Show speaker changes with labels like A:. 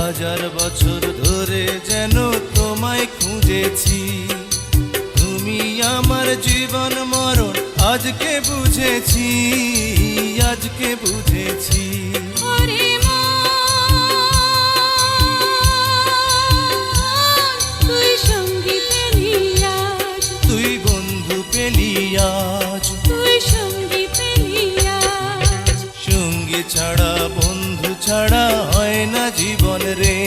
A: হাজার বছর ধরে যেন তোমায় খুঁজেছি, তুমি আমার জীবন মরণ আজকে বুঝেছি, আজকে বুঝেছি।
B: ওরে তুই সঙ্গী পেলি আজ,
A: তুই বন্ধু পেলি আজ,
B: তুই সঙ্গী পেলি আজ।
A: সঙ্গী ছাড়া বন্ধু ছাড়া হয় না জীবন রে।